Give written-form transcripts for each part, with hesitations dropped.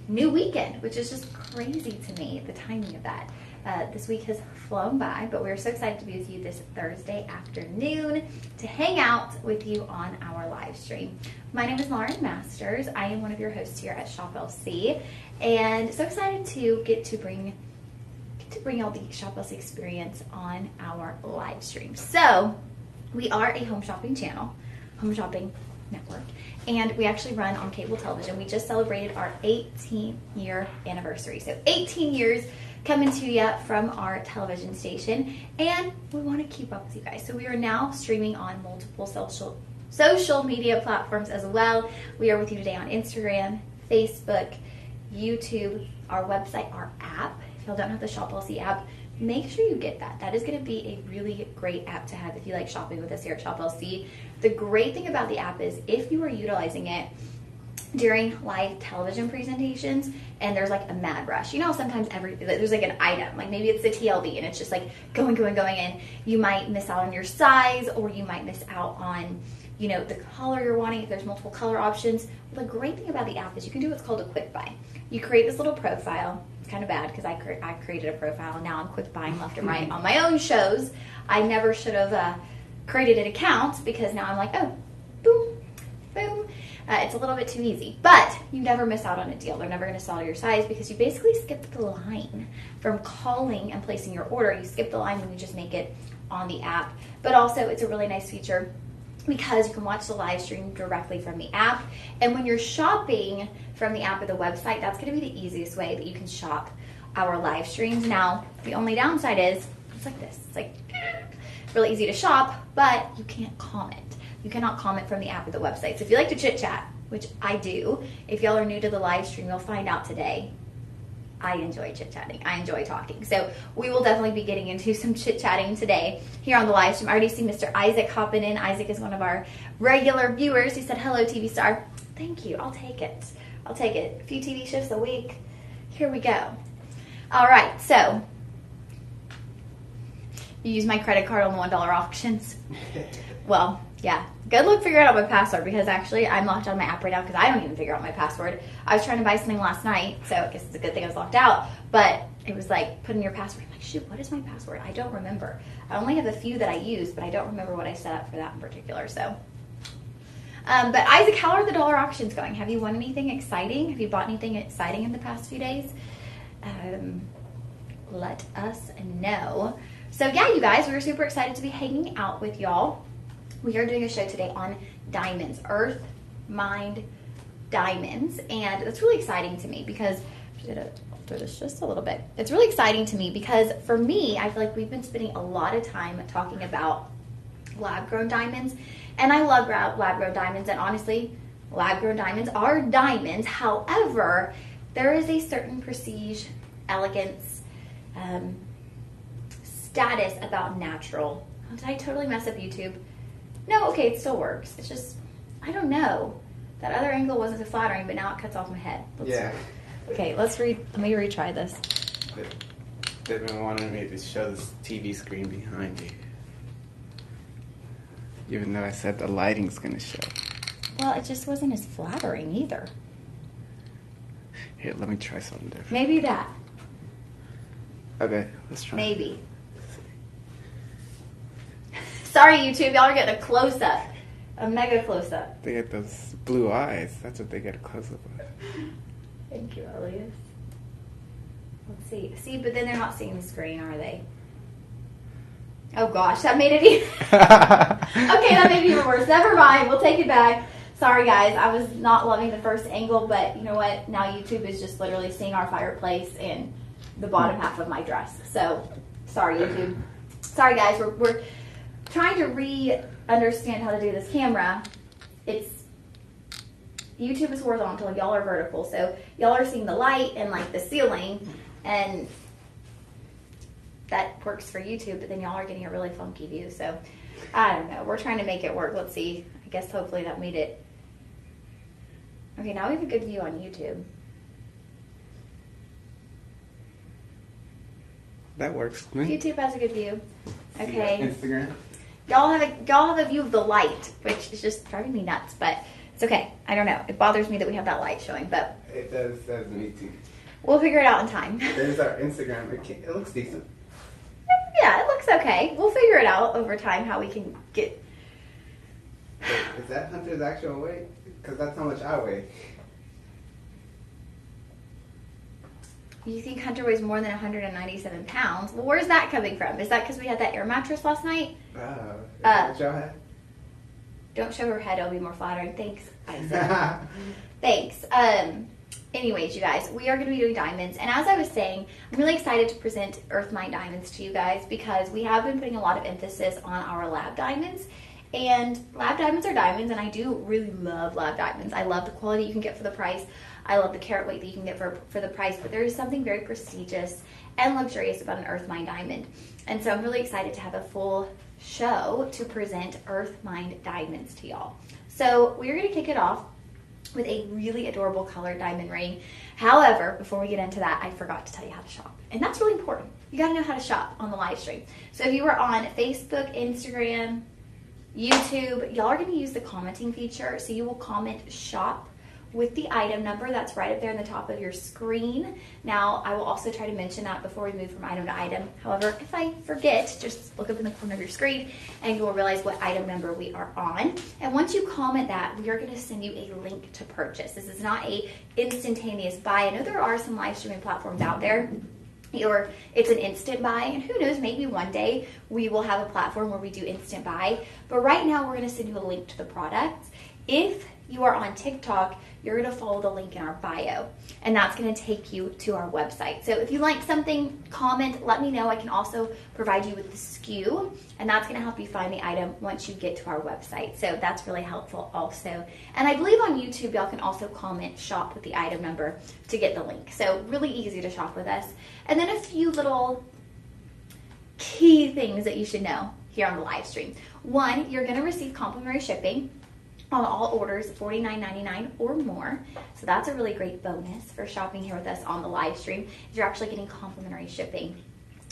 new weekend, which is just crazy to me, the timing of that. This week has flown by, but we're so excited to be with you this Thursday afternoon to hang out with you on our live stream. My name is Lauren Masters. I am one of your hosts here at Shop LC, and so excited to get to bring y'all the Shop LC experience on our live stream. So we are a home shopping channel, home shopping network, and we actually run on cable television. We just celebrated our 18th year anniversary. So 18 years coming to you from our television station, and we want to keep up with you guys. So we are now streaming on multiple social media platforms as well. We are with you today on Instagram, Facebook, YouTube, our website, our app. If y'all don't have the Shop LC app, make sure you get that. That is going to be a really great app to have if you like shopping with us here at Shop LC. The great thing about the app is if you are utilizing it during live television presentations and there's like a mad rush, you know, sometimes there's like an item, like maybe it's the TLB and it's just like going, and you might miss out on your size, or you might miss out on, you know, the color you're wanting if there's multiple color options. Well, the great thing about the app is you can do what's called a quick buy. You create this little profile. It's kind of bad because I created a profile and now I'm quick buying left and right on my own shows. I never should have created an account because now I'm like, oh, boom, boom. It's a little bit too easy, but you never miss out on a deal. They're never going to sell your size because you basically skip the line from calling and placing your order. You skip the line when you just make it on the app. But also, it's a really nice feature because you can watch the live stream directly from the app. And when you're shopping from the app or the website, that's going to be the easiest way that you can shop our live streams. Now, the only downside is it's like this. It's like really easy to shop, but you can't comment. You cannot comment from the app or the website. So if you like to chit chat, which I do, if y'all are new to the live stream, you'll find out today. I enjoy chit-chatting. I enjoy talking. So we will definitely be getting into some chit-chatting today here on the live stream. I already see Mr. Isaac hopping in. Isaac is one of our regular viewers. He said, hello, TV star. Thank you. I'll take it. I'll take it. A few TV shifts a week. Here we go. All right. So you use my credit card on the $1 auctions. Well, yeah. Good luck figuring out my password because actually I'm locked out of my app right now because I don't even figure out my password. I was trying to buy something last night, so I guess it's a good thing I was locked out. But it was like, put in your password. I'm like, shoot, what is my password? I don't remember. I only have a few that I use, but I don't remember what I set up for that in particular. So, but Isaac, how are the dollar auctions going? Have you won anything exciting? Have you bought anything exciting in the past few days? Let us know. So yeah, you guys, we're super excited to be hanging out with y'all. We are doing a show today on diamonds, earth, mind, diamonds, and that's really exciting to me because I'm going to alter this just a little bit. It's really exciting to me because for me, I feel like we've been spending a lot of time talking about lab-grown diamonds, and I love lab-grown diamonds, and honestly, lab-grown diamonds are diamonds. However, there is a certain prestige, elegance, status about natural. Oh, did I totally mess up YouTube? No, okay, it still works. It's just, I don't know. That other angle wasn't so flattering, but now it cuts off my head. Okay, let me retry this. They've been wanting me to show this TV screen behind you. Even though I said the lighting's going to show. Well, it just wasn't as flattering either. Here, let me try something different. Maybe that. Okay, let's try. Maybe. Sorry, YouTube, y'all are getting a close-up. A mega close-up. They get those blue eyes. That's what they get a close-up of. Thank you, Elias. Let's see. See, but then they're not seeing the screen, are they? Oh, gosh, that made it even... Okay, that made it even worse. Never mind. We'll take it back. Sorry, guys. I was not loving the first angle, but you know what? Now YouTube is just literally seeing our fireplace and the bottom half of my dress. So, sorry, YouTube. Sorry, guys. We're trying to understand how to do this camera. YouTube is horizontal, y'all are vertical, so y'all are seeing the light and like the ceiling, and that works for YouTube, but then y'all are getting a really funky view, so I don't know. We're trying to make it work. Let's see. I guess hopefully that made it. Okay, now we have a good view on YouTube. That works. YouTube has a good view. Okay. Instagram. Y'all have a view of the light, which is just driving me nuts, but it's okay. I don't know. It bothers me that we have that light showing, but It does says me too. We'll figure it out in time. There's our Instagram. It looks decent. Yeah, it looks okay. We'll figure it out over time how we can get... Wait, is that Hunter's actual weight? Because that's how much I weigh. You think Hunter weighs more than 197 pounds? Well, where's that coming from? Is that because we had that air mattress last night? Is that what y'all had? Don't show her head. It'll be more flattering. Thanks, Isaac. Thanks. Anyways, you guys, we are going to be doing diamonds. And as I was saying, I'm really excited to present Earth Mine diamonds to you guys because we have been putting a lot of emphasis on our lab diamonds. And lab diamonds are diamonds, and I do really love lab diamonds. I love the quality you can get for the price. I love the carat weight that you can get for the price. But there is something very prestigious and luxurious about an Earth Mine diamond. And so I'm really excited to have a full show to present Earth Mine diamonds to y'all. So we're going to kick it off with a really adorable colored diamond ring. However, before we get into that, I forgot to tell you how to shop. And that's really important. You got to know how to shop on the live stream. So if you are on Facebook, Instagram, YouTube, y'all are going to use the commenting feature. So you will comment shop with the item number that's right up there in the top of your screen. Now, I will also try to mention that before we move from item to item. However, if I forget, just look up in the corner of your screen and you'll realize what item number we are on. And once you comment that, we are going to send you a link to purchase. This is not a instantaneous buy. I know there are some live streaming platforms out there, or it's an instant buy, and who knows, maybe one day we will have a platform where we do instant buy. But right now, we're going to send you a link to the product. If you are on TikTok, you're going to follow the link in our bio, and that's going to take you to our website. So if you like something, comment, let me know. I can also provide you with the SKU, and that's going to help you find the item once you get to our website. So that's really helpful also. And I believe on YouTube, y'all can also comment shop with the item number to get the link. So really easy to shop with us. And then a few little key things that you should know here on the live stream. One, you're going to receive complimentary shipping on all orders $49.99 or more. So that's a really great bonus for shopping here with us on the live stream. You're actually getting complimentary shipping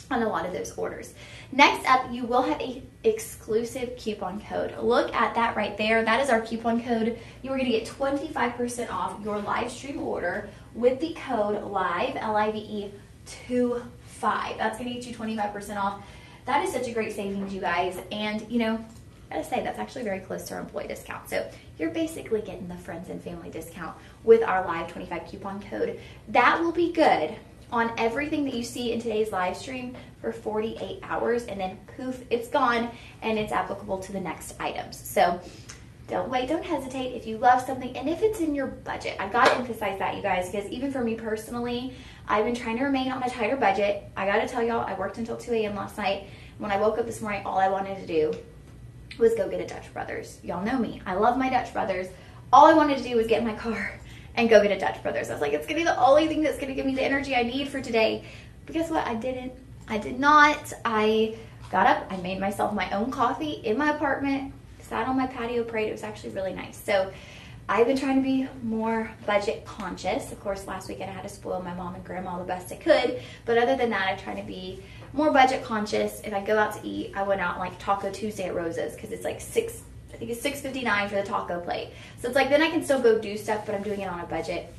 on a lot of those orders. Next up, you will have a exclusive coupon code. Look at that right there. That is our coupon code. You are going to get 25% off your live stream order with the code LIVE, L-I-V-E 25. That's going to get you 25% off. That is such a great savings, you guys. And, you know, I gotta say, that's actually very close to our employee discount. So you're basically getting the friends and family discount with our Live 25 coupon code. That will be good on everything that you see in today's live stream for 48 hours, and then poof, it's gone, and it's applicable to the next items. So don't wait, don't hesitate. If you love something, and if it's in your budget, I've got to emphasize that, you guys, because even for me personally, I've been trying to remain on a tighter budget. I got to tell y'all, I worked until 2 a.m. last night. When I woke up this morning, all I wanted to do was go get a Dutch Brothers. Y'all know me. I love my Dutch Brothers. All I wanted to do was get in my car and go get a Dutch Brothers. I was like, it's going to be the only thing that's going to give me the energy I need for today. But guess what? I didn't. I did not. I got up. I made myself my own coffee in my apartment, sat on my patio, prayed. It was actually really nice. So I've been trying to be more budget conscious. Of course, last weekend I had to spoil my mom and grandma the best I could. But other than that, I try to be more budget conscious. If I go out to eat, I went out like Taco Tuesday at Rosa's because it's like I think it's $6.59 for the taco plate. So it's like, then I can still go do stuff, but I'm doing it on a budget.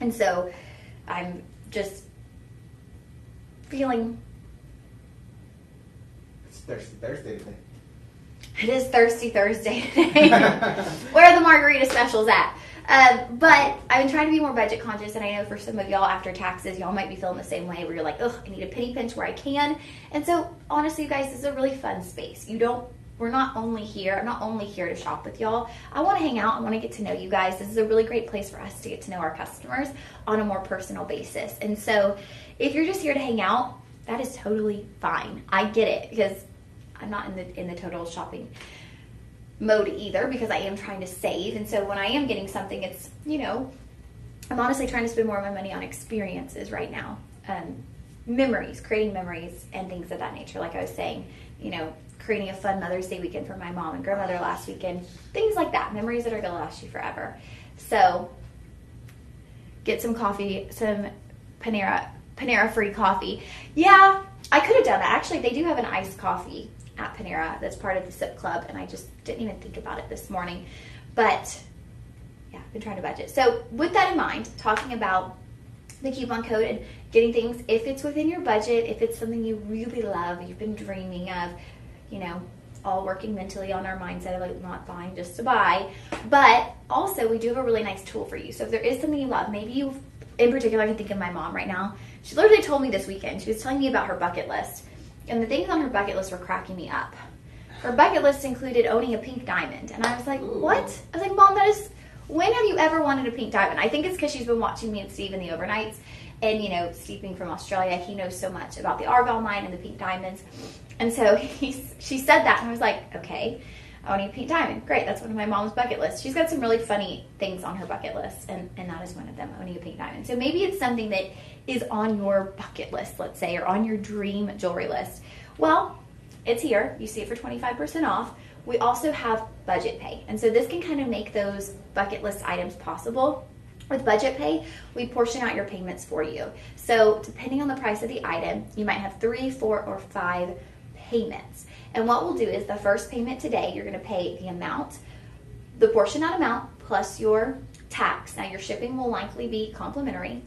And so I'm just feeling... It's Thirsty Thursday today. It is Thirsty Thursday today. Where are the margarita specials at? But I've been trying to be more budget conscious, and I know for some of y'all after taxes, y'all might be feeling the same way where you're like, ugh, I need a penny pinch where I can. And so honestly, you guys, this is a really fun space. I'm not only here to shop with y'all. I want to hang out. I want to get to know you guys. This is a really great place for us to get to know our customers on a more personal basis. And so if you're just here to hang out, that is totally fine. I get it, because I'm not in the total shopping mode either, because I am trying to save. And so when I am getting something, it's, I'm honestly trying to spend more of my money on experiences right now. Memories, creating memories and things of that nature. Like I was saying, creating a fun Mother's Day weekend for my mom and grandmother last weekend. Things like that. Memories that are going to last you forever. So get some coffee, some Panera free coffee. Yeah, I could have done that. Actually, they do have an iced coffee at Panera that's part of the Sip Club, and I just didn't even think about it this morning. But Yeah, I've been trying to budget. So with that in mind, talking about the coupon code and getting things, if it's within your budget, if it's something you really love, you've been dreaming of, you know, all working mentally on our mindset of like not buying just to buy. But also we do have a really nice tool for you. So if there is something you love, maybe you, in particular, I can think of my mom right now. She literally told me this weekend, she was telling me about her bucket list. And the things on her bucket list were cracking me up. Her bucket list included owning a pink diamond. And I was like, what? I was like, Mom, that is, when have you ever wanted a pink diamond? I think it's because she's been watching me and Steve in the overnights. And, you know, Steve being from Australia, he knows so much about the argon mine and the pink diamonds. And so she said that, and I was like, okay, owning a pink diamond. Great, that's one of my mom's bucket lists. She's got some really funny things on her bucket list, and that is one of them, owning a pink diamond. So maybe it's something that is on your bucket list, let's say, or on your dream jewelry list. Well, it's here. You see it for 25% off. We also have budget pay. And so this can kind of make those bucket list items possible. With budget pay, we portion out your payments for you. So depending on the price of the item, you might have 3, 4, or 5 payments. And what we'll do is the first payment today, you're going to pay the amount, the portion out amount plus your tax. Now your shipping will likely be complimentary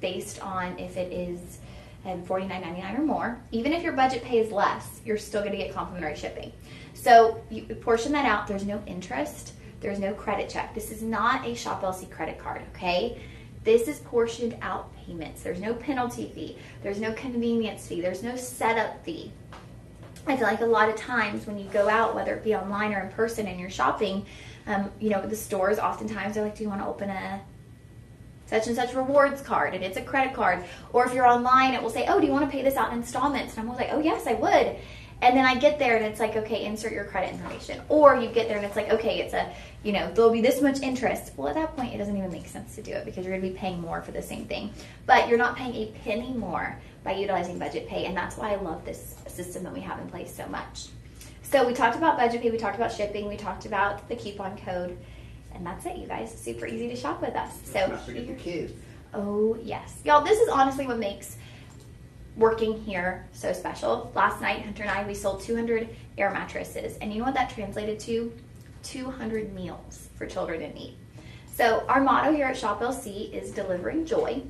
based on if it is $49.99 or more. Even if your budget pay is less, you're still going to get complimentary shipping. So you portion that out. There's no interest. There's no credit check. This is not a Shop LC credit card, okay? This is portioned out payments. There's no penalty fee. There's no convenience fee. There's no setup fee. I feel like a lot of times when you go out, whether it be online or in person and you're shopping, you know, the stores oftentimes are like, do you want to open a such and such rewards card? And it's a credit card. Or if you're online, it will say, oh, do you want to pay this out in installments? And I'm always like, oh, yes, I would. And then I get there and it's like, okay, insert your credit information. Or you get there and it's like, okay, it's a, you know, there'll be this much interest. Well, at that point, it doesn't even make sense to do it because you're going to be paying more for the same thing. But you're not paying a penny more by utilizing budget pay. And that's why I love this system that we have in place so much. So we talked about budget pay. We talked about shipping. We talked about the coupon code. And that's it, you guys. Super easy to shop with us. So not forget the kids. Oh, yes. Y'all, this is honestly what makes working here so special. Last night, Hunter and I, we sold 200 air mattresses. And you know what that translated to? 200 meals for children in need. So our motto here at Shop LC is delivering joy.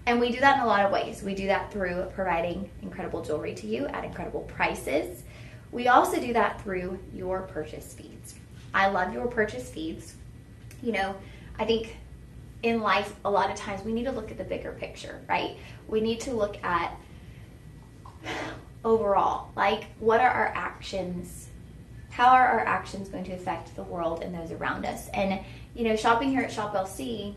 And we do that in a lot of ways. We do that through providing incredible jewelry to you at incredible prices. We also do that through your purchase feeds. I love your purchase feeds. You know, I think in life, a lot of times we need to look at the bigger picture, right? We need to look at overall, like, what are our actions? How are our actions going to affect the world and those around us? And, you know, shopping here at Shop LC,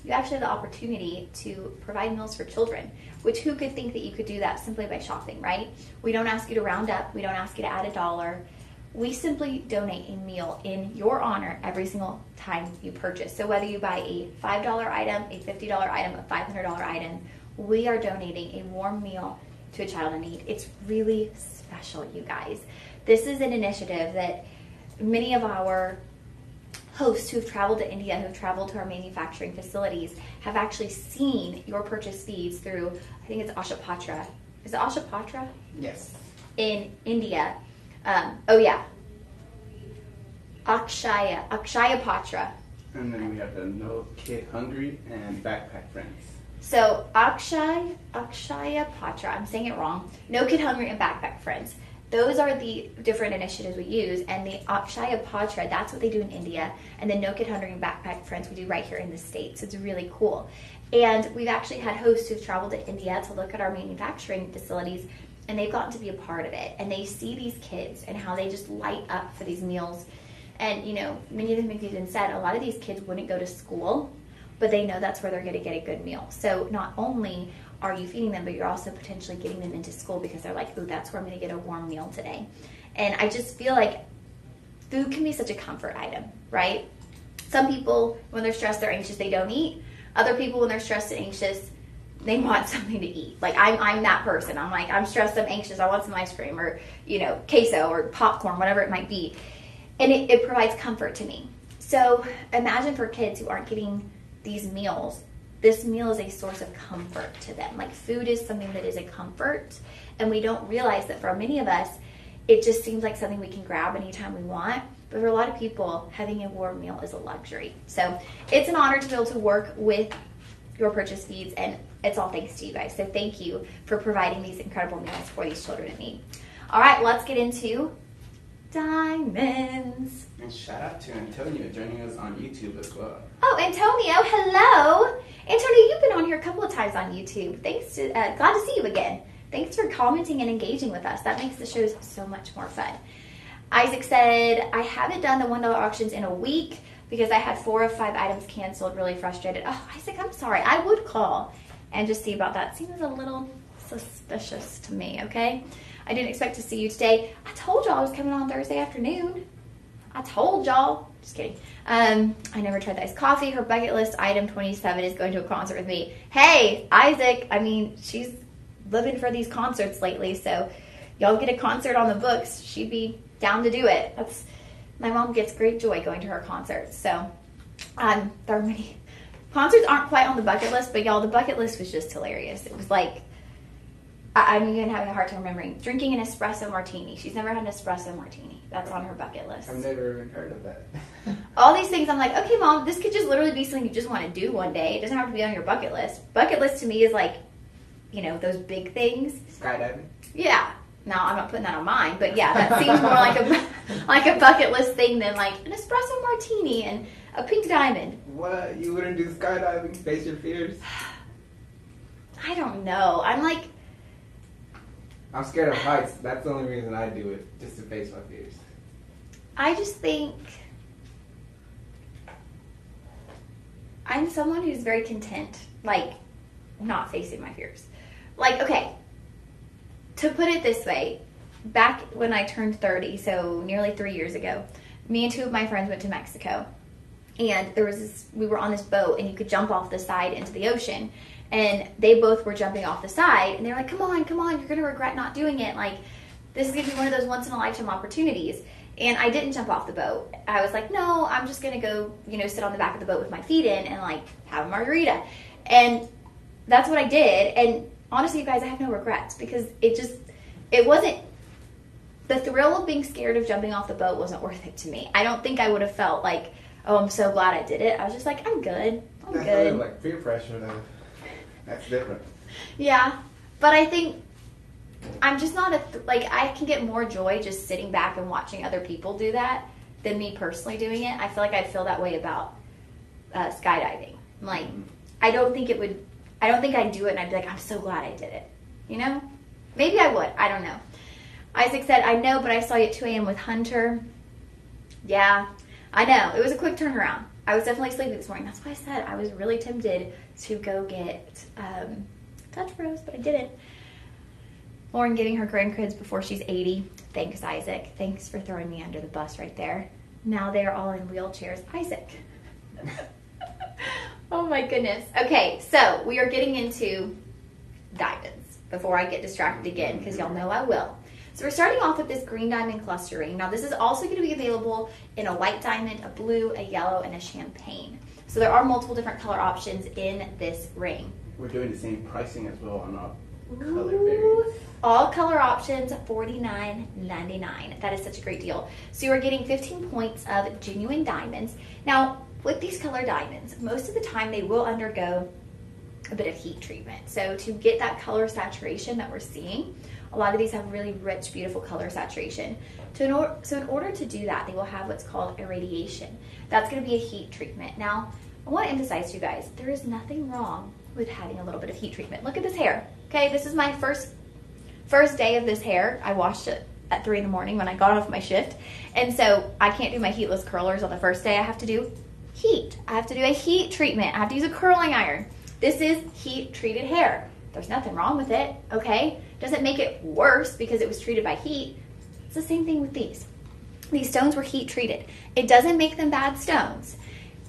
you actually have the opportunity to provide meals for children, which who could think that you could do that simply by shopping, right? We don't ask you to round up. We don't ask you to add $1. We simply donate a meal in your honor every single time you purchase. So whether you buy a $5 item, a $50 item, a $500 item, we are donating a warm meal to a child in need. It's really special, you guys. This is an initiative that many of our hosts who've traveled to India, who've traveled to our manufacturing facilities, have actually seen your purchase feeds through, I think it's Ashapatra. Is it Ashapatra? Yes. In India. Oh yeah. Akshaya Patra. And then we have the No Kid Hungry and Backpack Friends. So Akshaya Patra, I'm saying it wrong. No Kid Hungry and Backpack Friends. Those are the different initiatives we use, and the Akshaya Patra, that's what they do in India, and the No Kid Hungry and Backpack Friends we do right here in the States. It's really cool. And we've actually had hosts who've traveled to India to look at our manufacturing facilities, and they've gotten to be a part of it. And they see these kids and how they just light up for these meals. And, you know, many of them have even said a lot of these kids wouldn't go to school, but they know that's where they're going to get a good meal. So not only are you feeding them, but you're also potentially getting them into school because they're like, ooh, that's where I'm going to get a warm meal today. And I just feel like food can be such a comfort item, right? Some people, when they're stressed, they're anxious, they don't eat. Other people, when they're stressed and anxious, they want something to eat. Like, I'm that person. I'm like, I'm stressed, I'm anxious, I want some ice cream or, you know, queso or popcorn, whatever it might be. And it provides comfort to me. So imagine for kids who aren't getting these meals, this meal is a source of comfort to them. Like, food is something that is a comfort, and we don't realize that for many of us, it just seems like something we can grab anytime we want. but for a lot of people, having a warm meal is a luxury. So it's an honor to be able to work with your purchase feeds, and it's all thanks to you guys. So thank you for providing these incredible meals for these children in need. All right, let's get into diamonds. And shout out to Antonio joining us on YouTube as well. Oh, Antonio, hello. Antonio, you've been on here a couple of times on YouTube. Thanks to, glad to see you again. Thanks for commenting and engaging with us. That makes the shows so much more fun. Isaac said, I haven't done the $1 auctions in a week because I had 4 of 5 items canceled. Really frustrated. Oh, Isaac, I'm sorry. I would call and just see about that. Seems a little suspicious to me, okay? I didn't expect to see you today. I told y'all I was coming on Thursday afternoon. I told y'all. Just kidding. I never tried the iced coffee. Her bucket list item 27 is going to a concert with me. Hey, Isaac, I mean, she's living for these concerts lately, so y'all get a concert on the books. She'd be down to do it. My mom gets great joy going to her concerts. So there are many concerts aren't quite on the bucket list, but y'all, the bucket list was just hilarious. It was like, I'm even having a hard time remembering. Drinking an espresso martini. She's never had an espresso martini. That's on her bucket list. I've never even heard of that. All these things, I'm like, okay, Mom, this could just literally be something you just want to do one day. It doesn't have to be on your bucket list. Bucket list to me is like, you know, those big things. Skydiving? Yeah. No, I'm not putting that on mine, but yeah, that seems more like a bucket list thing than like an espresso martini and a pink diamond. What? You wouldn't do skydiving? Face your fears? I don't know. I'm scared of heights. That's the only reason I do it, just to face my fears. I just think I'm someone who's very content, like, not facing my fears. Like, okay, to put it this way, back when I turned 30, so nearly 3 years ago, me and 2 of my friends went to Mexico. And we were on this boat, and you could jump off the side into the ocean. And they both were jumping off the side, and they're like, come on, you're going to regret not doing it. Like, this is going to be one of those once-in-a-lifetime opportunities. And I didn't jump off the boat. I was like, no, I'm just going to go, sit on the back of the boat with my feet in and, like, have a margarita. And that's what I did. And honestly, you guys, I have no regrets because it wasn't, the thrill of being scared of jumping off the boat wasn't worth it to me. I don't think I would have felt like, oh, I'm so glad I did it. I was just like, I'm good. That's good. Like peer pressure, though. That's different. Yeah, but I think I'm just not I can get more joy just sitting back and watching other people do that than me personally doing it. I feel like I'd feel that way about skydiving. Like, I don't think I'd do it and I'd be like, I'm so glad I did it. Maybe I would. I don't know. Isaac said, I know, but I saw you at 2 a.m. with Hunter. Yeah, I know. It was a quick turnaround. I was definitely sleepy this morning. That's why I said I was really tempted to go get Touch Rose, but I didn't. Lauren getting her grandkids before she's 80. Thanks, Isaac. Thanks for throwing me under the bus right there. Now they're all in wheelchairs. Isaac. Oh my goodness. Okay, so we are getting into diamonds before I get distracted again, because y'all know I will. So we're starting off with this green diamond cluster ring. Now this is also going to be available in a white diamond, a blue, a yellow, and a champagne. So there are multiple different color options in this ring. We're doing the same pricing as well on all color variants. All color options, $49.99. That is such a great deal. So you are getting 15 points of genuine diamonds. Now, with these color diamonds, most of the time they will undergo a bit of heat treatment. So to get that color saturation that we're seeing, a lot of these have really rich, beautiful color saturation. So in order to do that, they will have what's called irradiation. That's going to be a heat treatment. Now, I want to emphasize to you guys, there is nothing wrong with having a little bit of heat treatment. Look at this hair. Okay, this is my first day of this hair. I washed it at 3 in the morning when I got off my shift. And so I can't do my heatless curlers on the first day. I have to do heat. I have to do a heat treatment. I have to use a curling iron. This is heat treated hair. There's nothing wrong with it, okay? Doesn't make it worse because it was treated by heat. It's the same thing with these. These stones were heat treated. It doesn't make them bad stones.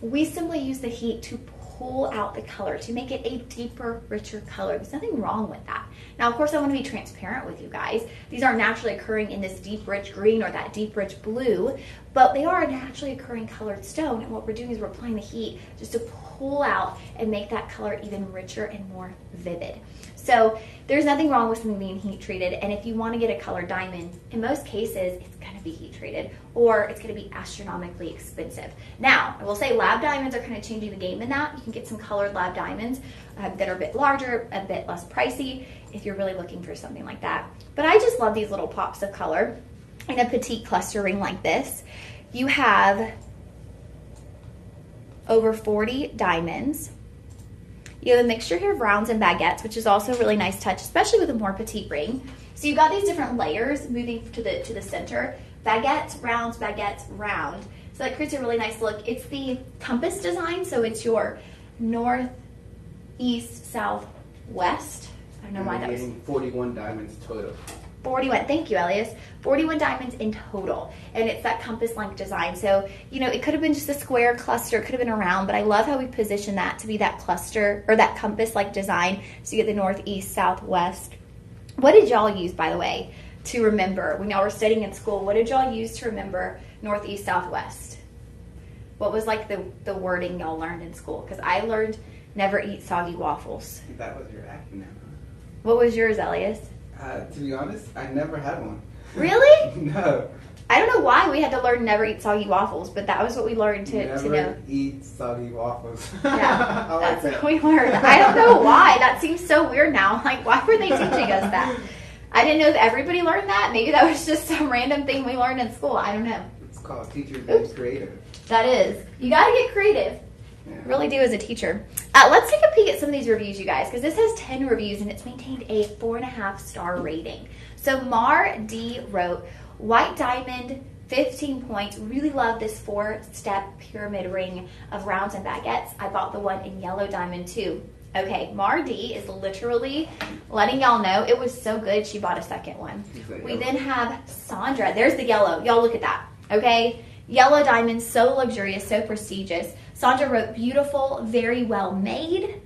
We simply use the heat to pull out the color, to make it a deeper, richer color. There's nothing wrong with that. Now, of course, I want to be transparent with you guys. These aren't naturally occurring in this deep, rich green or that deep, rich blue, but they are a naturally occurring colored stone, and what we're doing is we're applying the heat just to pull out and make that color even richer and more vivid. So there's nothing wrong with something being heat treated, and if you want to get a colored diamond, in most cases it's going to be heat treated, or it's going to be astronomically expensive. Now, I will say lab diamonds are kind of changing the game in that. You can get some colored lab diamonds that are a bit larger, a bit less pricey, if you're really looking for something like that. But I just love these little pops of color in a petite cluster ring like this. You have over 40 diamonds. You have a mixture here of rounds and baguettes, which is also a really nice touch, especially with a more petite ring. So you've got these different layers moving to the center. Baguettes, rounds, baguettes, round. So that creates a really nice look. It's the compass design, so it's your north, east, south, west. I don't know why that was. 41 diamonds total. 41, thank you, Elias. 41 diamonds in total, and it's that compass-like design. So, you know, it could have been just a square cluster, it could have been a round, but I love how we position that to be that cluster, or that compass-like design, so you get the north, east, south, west. What did y'all use, by the way, to remember, when y'all were studying in school, what did y'all use to remember north, east, south, west? What was like the wording y'all learned in school? Because I learned never eat soggy waffles. That was your acronym, huh? What was yours, Elias? To be honest, I never had one. Really? No. I don't know why we had to learn never eat soggy waffles, but that was what we learned to know. Never eat soggy waffles. Yeah, like that's what we learned. I don't know why. That seems so weird now. Like, why were they teaching us that? I didn't know that everybody learned that. Maybe that was just some random thing we learned in school. I don't know. It's called teacher being creative. That is. You got to get creative. Yeah. Really do as a teacher. Let's take a peek at some of these reviews, you guys, because this has 10 reviews and it's maintained a 4.5-star rating. So Mar D wrote, white diamond, 15 points. Really love this 4-step pyramid ring of rounds and baguettes. I bought the one in yellow diamond too. Okay, Mar D is literally letting y'all know it was so good she bought a second one. We then have Sandra. There's the yellow. Y'all look at that. Okay, yellow diamond, so luxurious, so prestigious. Sandra wrote, beautiful, very well made.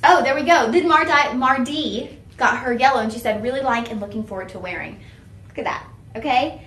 Oh, there we go. Then Mar D got her yellow, and she said, really like and looking forward to wearing. Look at that, okay?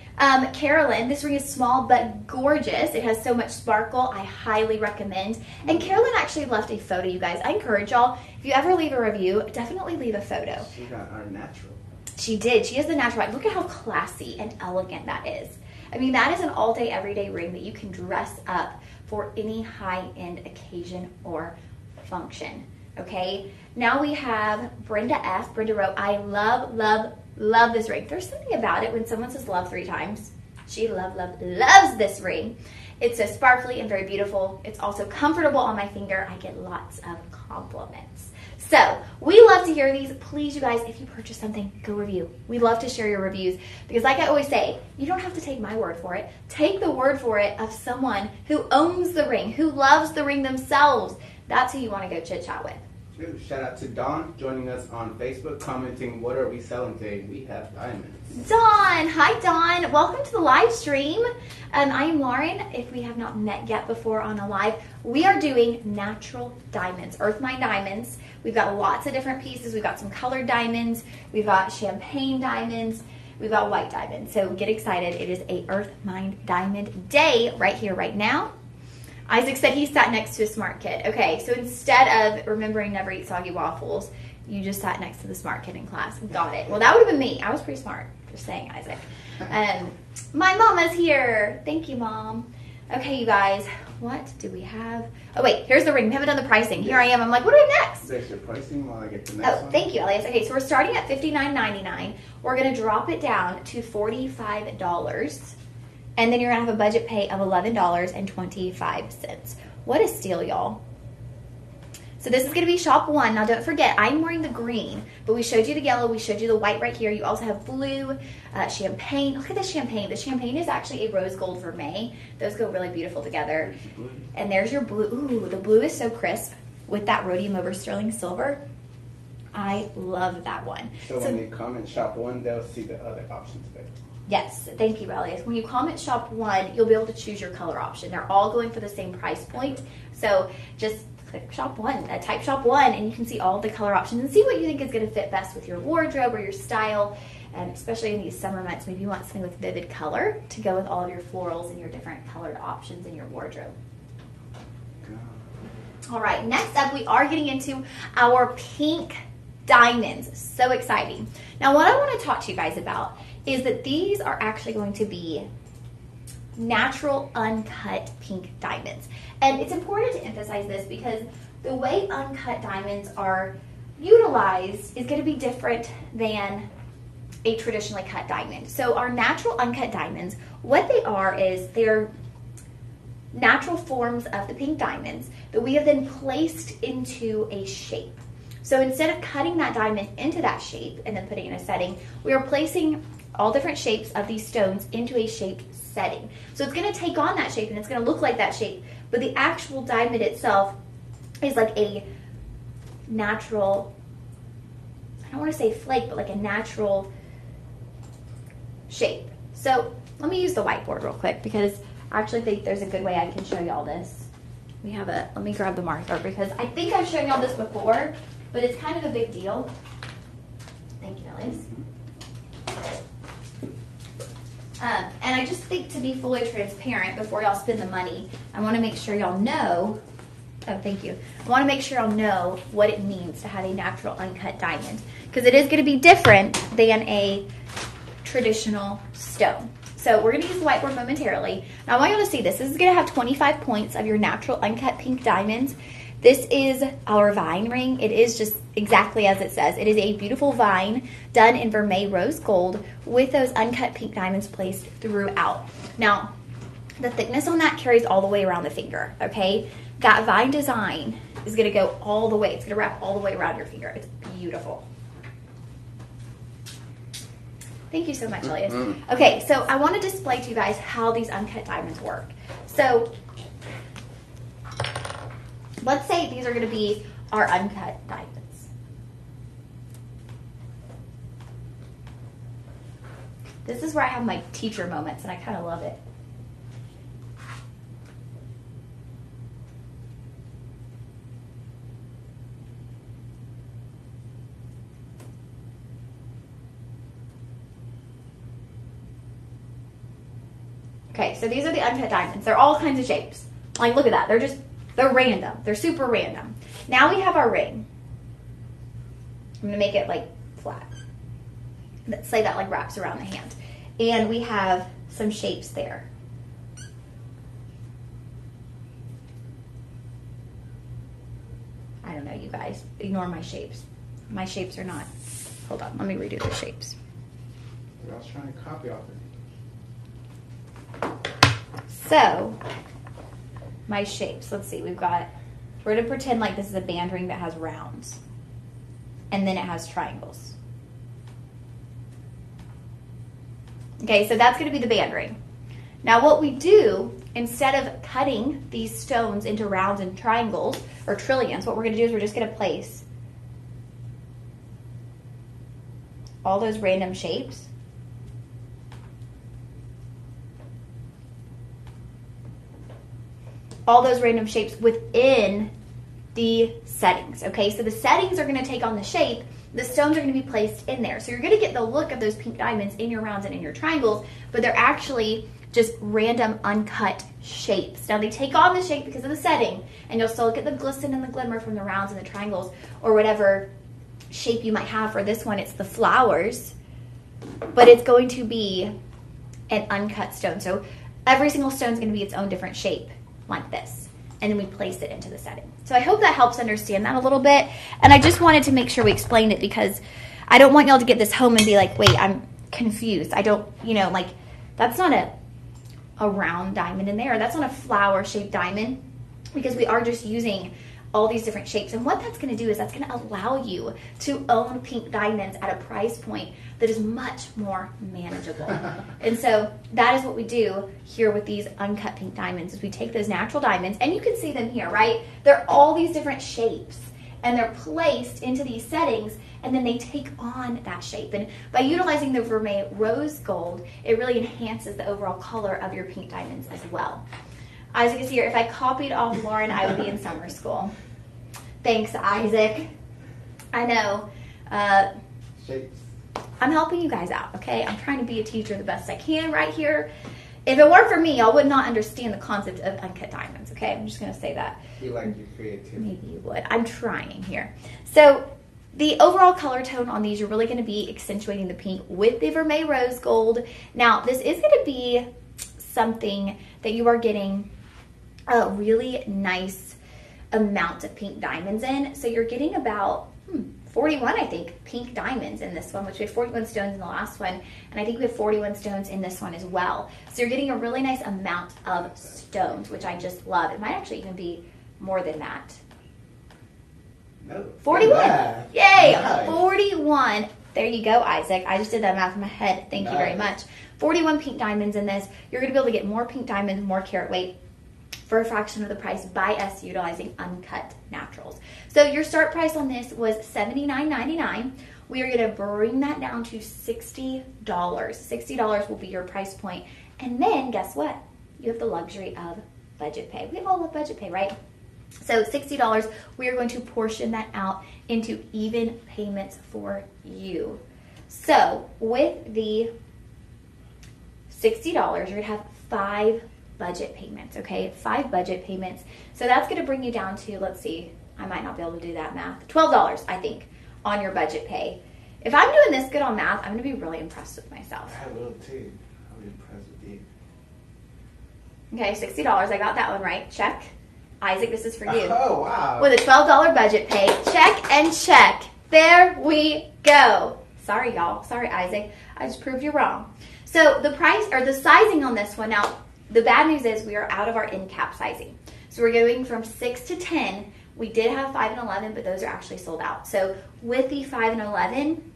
Carolyn, this ring is small but gorgeous. It has so much sparkle. I highly recommend. And Carolyn actually left a photo, you guys. I encourage y'all, if you ever leave a review, definitely leave a photo. She got our natural. She did. She has the natural. Look at how classy and elegant that is. I mean, that is an all-day, everyday ring that you can dress up for any high-end occasion or function, okay? Now we have Brenda F. Brenda wrote, I love, love, love this ring. There's something about it when someone says love 3 times. She loves this ring. It's so sparkly and very beautiful. It's also comfortable on my finger. I get lots of compliments. So we love to hear these. Please, you guys, if you purchase something, go review. We love to share your reviews because like I always say, you don't have to take my word for it. Take the word for it of someone who owns the ring, who loves the ring themselves. That's who you want to go chit chat with. Shout out to Dawn joining us on Facebook, commenting, what are we selling today? We have diamonds. Dawn! Hi, Dawn. Welcome to the live stream. I am Lauren. If we have not met yet before on a live, we are doing natural diamonds, Earth Mine diamonds. We've got lots of different pieces. We've got some colored diamonds. We've got champagne diamonds. We've got white diamonds. So get excited. It is a Earth Mine diamond day right here, right now. Isaac said he sat next to a smart kid. Okay, so instead of remembering never eat soggy waffles, you just sat next to the smart kid in class. Got it. Well, that would have been me. I was pretty smart. Just saying, Isaac. My mama's here. Thank you, Mom. Okay, you guys, what do we have? Oh, wait, here's the ring. We haven't done the pricing. Here I am. I'm like, what do we have next? There's your pricing while I get the next one. Thank you, Elias. Okay, so we're starting at $59.99. We're going to drop it down to $45. And then you're going to have a budget pay of $11.25. What a steal, y'all. So this is going to be shop 1. Now, don't forget, I'm wearing the green, but we showed you the yellow. We showed you the white right here. You also have blue, champagne. Look at the champagne. The champagne is actually a rose gold vermeil. Those go really beautiful together. And there's your blue. Ooh, the blue is so crisp with that rhodium over sterling silver. I love that one. So when they comment shop 1, they'll see the other options there. Yes, thank you, Elias. When you comment shop 1, you'll be able to choose your color option. They're all going for the same price point. So just click shop 1, type shop 1, and you can see all the color options and see what you think is going to fit best with your wardrobe or your style. especially in these summer months, maybe you want something with vivid color to go with all of your florals and your different colored options in your wardrobe. All right, next up, we are getting into our pink diamonds. So exciting. Now, what I want to talk to you guys about is that these are actually going to be natural uncut pink diamonds. And it's important to emphasize this because the way uncut diamonds are utilized is going to be different than a traditionally cut diamond. So our natural uncut diamonds, what they are is they're natural forms of the pink diamonds that we have then placed into a shape. So instead of cutting that diamond into that shape and then putting it in a setting, we are placing all different shapes of these stones into a shaped setting. So it's going to take on that shape and it's going to look like that shape, but the actual diamond itself is like a natural, I don't want to say flake, but like a natural shape. So let me use the whiteboard real quick because I actually think there's a good way I can show y'all this. Let me grab the marker because I think I've shown y'all this before, but it's kind of a big deal. Thank you, Elise. And I just think to be fully transparent before y'all spend the money, I want to make sure y'all know, oh, thank you. I want to make sure y'all know what it means to have a natural uncut diamond because it is going to be different than a traditional stone. So we're going to use the whiteboard momentarily. Now I want you to see this. This is going to have 25 points of your natural uncut pink diamonds. This is our vine ring. It is just exactly as it says. It is a beautiful vine done in vermeil rose gold with those uncut pink diamonds placed throughout. Now, the thickness on that carries all the way around the finger, okay? That vine design is going to go all the way. It's going to wrap all the way around your finger. It's beautiful. Thank you so much, Elias. Okay, so I want to display to you guys how these uncut diamonds work. So let's say these are going to be our uncut diamonds. This is where I have my teacher moments, and I kind of love it. Okay, so these are the uncut diamonds. They're all kinds of shapes. Like, look at that. They're random. They're super random. Now we have our ring. I'm going to make it, like, flat. Let's say that, like, wraps around the hand. And we have some shapes there. I don't know, you guys. Ignore my shapes. My shapes are not. Hold on. Let me redo the shapes. I was trying to copy off it. So, my shapes. Let's see. We're going to pretend like this is a band ring that has rounds. And then it has triangles. Okay, so that's going to be the band ring. Now what we do, instead of cutting these stones into rounds and triangles, or trillions, what we're going to do is we're just going to place all those random shapes within the settings, okay? So the settings are going to take on the shape, the stones are going to be placed in there. So you're going to get the look of those pink diamonds in your rounds and in your triangles, but they're actually just random uncut shapes. Now they take on the shape because of the setting, and you'll still get the glisten and the glimmer from the rounds and the triangles, or whatever shape you might have. For this one, it's the flowers, but it's going to be an uncut stone. So every single stone is going to be its own different shape, like this. And then we place it into the setting. So I hope that helps understand that a little bit. And I just wanted to make sure we explained it because I don't want y'all to get this home and be like, wait, I'm confused. I don't, like, that's not a round diamond in there. That's not a flower-shaped diamond because we are just using all these different shapes. And what that's going to do is that's going to allow you to own pink diamonds at a price point that is much more manageable. And so that is what we do here with these uncut pink diamonds is we take those natural diamonds, and you can see them here, right? They're all these different shapes, and they're placed into these settings, and then they take on that shape. And by utilizing the vermeil rose gold, it really enhances the overall color of your pink diamonds as well. As you can see here, if I copied off Lauren, I would be in summer school. Thanks, Isaac. I know. Shapes. I'm helping you guys out, okay? I'm trying to be a teacher the best I can right here. If it weren't for me, y'all would not understand the concept of uncut diamonds, okay? I'm just going to say that. You like your creativity. Maybe you would. I'm trying here. So the overall color tone on these, you're really going to be accentuating the pink with the vermeil rose gold. Now, this is going to be something that you are getting a really nice amount of pink diamonds in. So you're getting about 41, I think, pink diamonds in this one, which we have 41 stones in the last one, and I think we have 41 stones in this one as well. So you're getting a really nice amount of stones, which I just love. It might actually even be more than that. No. 41. Yay! Nice. 41. There you go, Isaac. I just did that math in my head. Thank you very much. 41 pink diamonds in this. You're going to be able to get more pink diamonds, more carat weight for a fraction of the price by us utilizing uncut naturals. So your start price on this was $79.99. We are going to bring that down to $60. $60 will be your price point. And then guess what? You have the luxury of budget pay. We all love budget pay, right? So $60, we are going to portion that out into even payments for you. So with the $60, you're going to have 5 budget payments, okay? 5 budget payments. So that's going to bring you down to, let's see, I might not be able to do that math. $12, I think, on your budget pay. If I'm doing this good on math, I'm going to be really impressed with myself. I will too. I'll be impressed with you. Okay, $60. I got that one right. Check. Isaac, this is for you. Oh, wow. With a $12 budget pay. Check and check. There we go. Sorry, y'all. Sorry, Isaac. I just proved you wrong. So the price, or the sizing on this one, now, the bad news is we are out of our end cap sizing. So we're going from 6 to 10. We did have 5 and 11, but those are actually sold out. So with the 5 and 11,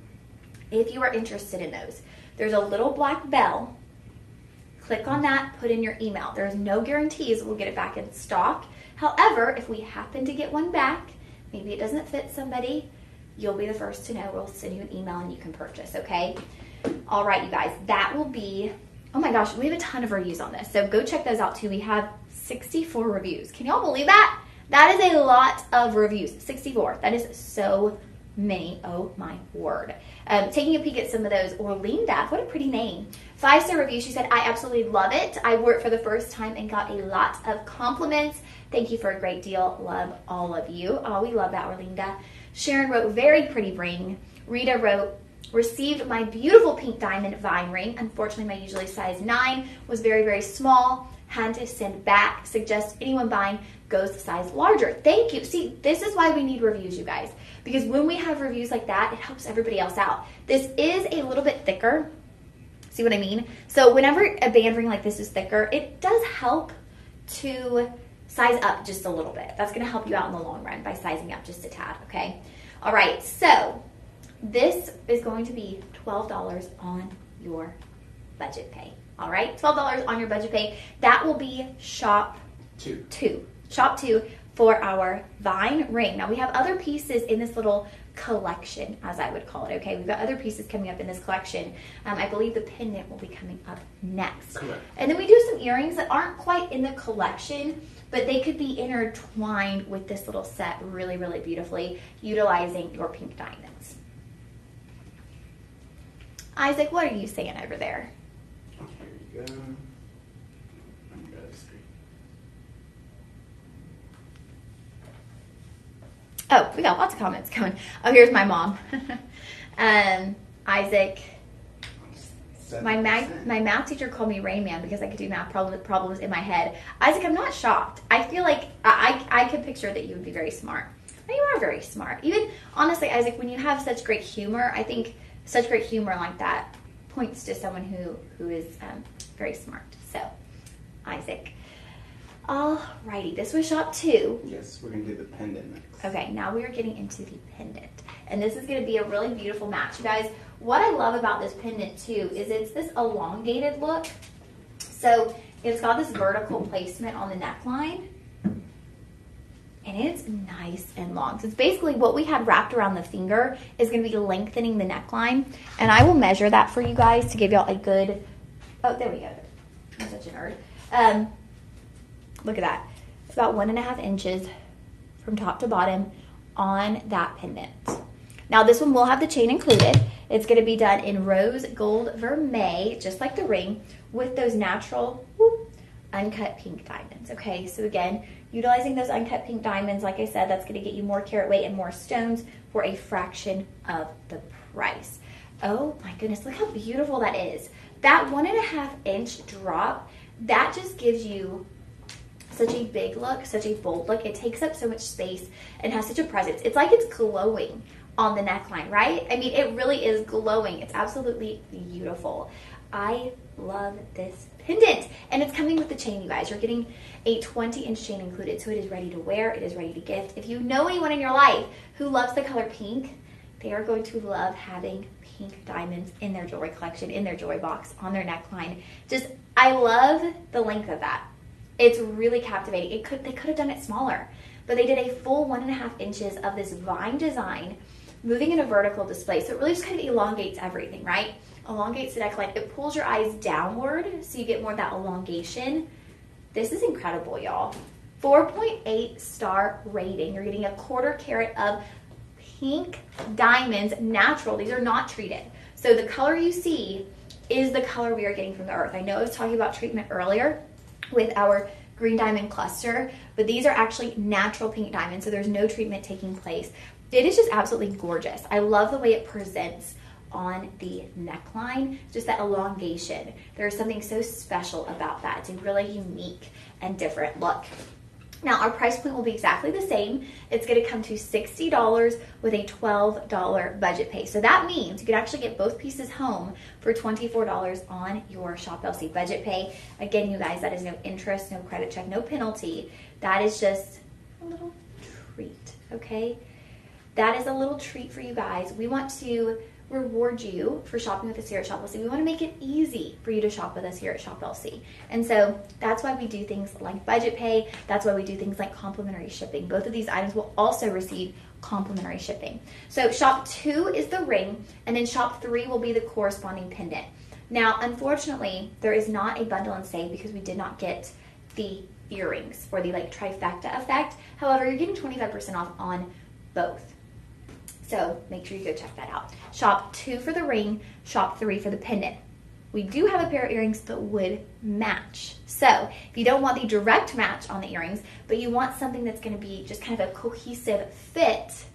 if you are interested in those, there's a little black bell. Click on that, put in your email. There's no guarantees we'll get it back in stock. However, if we happen to get one back, maybe it doesn't fit somebody, you'll be the first to know. We'll send you an email and you can purchase, okay? All right, you guys, that will be, oh my gosh, we have a ton of reviews on this. So go check those out too. We have 64 reviews. Can y'all believe that? That is a lot of reviews, 64. That is so many, oh my word. Taking a peek at some of those, Orlinda, what a pretty name. 5-star review, she said, I absolutely love it. I wore it for the first time and got a lot of compliments. Thank you for a great deal. Love all of you. Oh, we love that, Orlinda. Sharon wrote, very pretty ring. Rita wrote, received my beautiful pink diamond vine ring. Unfortunately, my usually size 9 was very, very small. Had to send back. Suggest anyone buying goes the size larger. Thank you. See, this is why we need reviews, you guys. Because when we have reviews like that, it helps everybody else out. This is a little bit thicker. See what I mean? So whenever a band ring like this is thicker, it does help to size up just a little bit. That's going to help you out in the long run by sizing up just a tad, okay? All right, so this is going to be $12 on your budget pay. All right, $12 on your budget pay. That will be shop 2. Shop 2 for our vine ring. Now we have other pieces in this little collection, as I would call it, okay? We've got other pieces coming up in this collection. I believe the pendant will be coming up next. Correct. And then we do some earrings that aren't quite in the collection, but they could be intertwined with this little set really, really beautifully, utilizing your pink diamonds. Isaac, what are you saying over there? Here you go. On the other screen. Oh, we got lots of comments coming. Oh, here's my mom. Isaac. My math teacher called me Rain Man because I could do math problems in my head. Isaac, I'm not shocked. I feel like I could picture that you would be very smart. And you are very smart. Even, honestly, Isaac, when you have such great humor, I think such great humor like that points to someone who is very smart. So, Isaac. Alrighty, this was shop 2. Yes, we're going to do the pendant next. Okay, now we are getting into the pendant. And this is going to be a really beautiful match. You guys, what I love about this pendant too is it's this elongated look. So it's got this vertical placement on the neckline. And it's nice and long. So it's basically what we had wrapped around the finger is going to be lengthening the neckline. And I will measure that for you guys to give y'all a good, oh, there we go. I'm such a nerd. Look at that. It's about 1.5 inches from top to bottom on that pendant. Now this one will have the chain included. It's going to be done in rose gold vermeil, just like the ring, with those natural uncut pink diamonds. Okay, so again, utilizing those uncut pink diamonds, like I said, that's going to get you more carat weight and more stones for a fraction of the price. Oh my goodness, look how beautiful that is. That 1.5 inch drop, that just gives you such a big look, such a bold look. It takes up so much space and has such a presence. It's like it's glowing on the neckline, right? I mean, it really is glowing. It's absolutely beautiful. I love this pendant, and it's coming with the chain, you guys. You're getting a 20-inch chain included, so it is ready to wear. It is ready to gift. If you know anyone in your life who loves the color pink, they are going to love having pink diamonds in their jewelry collection, in their jewelry box, on their neckline. Just, I love the length of that. It's really captivating. They could have done it smaller, but they did a full 1.5 inches of this vine design, moving in a vertical display. So it really just kind of elongates everything, right? Elongates the neckline. It pulls your eyes downward, so you get more of that elongation. This is incredible, y'all. 4.8 star rating. You're getting a 1/4 carat of pink diamonds, natural. These are not treated. So the color you see is the color we are getting from the earth. I know I was talking about treatment earlier with our green diamond cluster, but these are actually natural pink diamonds, so there's no treatment taking place. It is just absolutely gorgeous. I love the way it presents on the neckline, just that elongation. There's something so special about that. It's a really unique and different look. Now, our price point will be exactly the same. It's going to come to $60 with a $12 budget pay. So that means you could actually get both pieces home for $24 on your Shop LC budget pay. Again, you guys, that is no interest, no credit check, no penalty. That is just a little treat, okay? That is a little treat for you guys. We want to reward you for shopping with us here at Shop LC. We want to make it easy for you to shop with us here at Shop LC. And so that's why we do things like budget pay. That's why we do things like complimentary shipping. Both of these items will also receive complimentary shipping. So shop 2 is the ring, and then shop 3 will be the corresponding pendant. Now, unfortunately, there is not a bundle and save because we did not get the earrings for the like trifecta effect. However, you're getting 25% off on both. So make sure you go check that out. Shop 2 for the ring, shop 3 for the pendant. We do have a pair of earrings that would match. So if you don't want the direct match on the earrings, but you want something that's going to be just kind of a cohesive fit,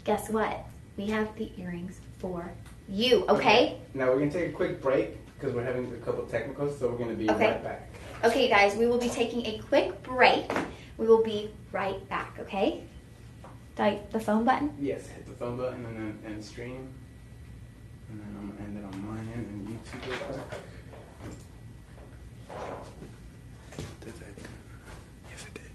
guess what? We have the earrings for you, okay? Now we're going to take a quick break because we're having a couple technicals, so we're going to be right back. Okay, guys, we will be taking a quick break. We will be right back, okay? The phone button? Yes, hit the phone button and then end stream. And then I'm going to end it on mine end and YouTube it back. Did that good? Yes, it did.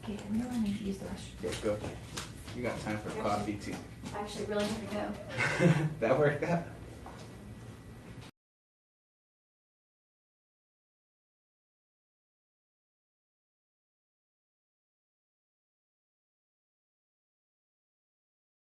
Okay, I'm going to use the restroom. Yes, go. You got time for coffee too. I actually really have to go. That worked out.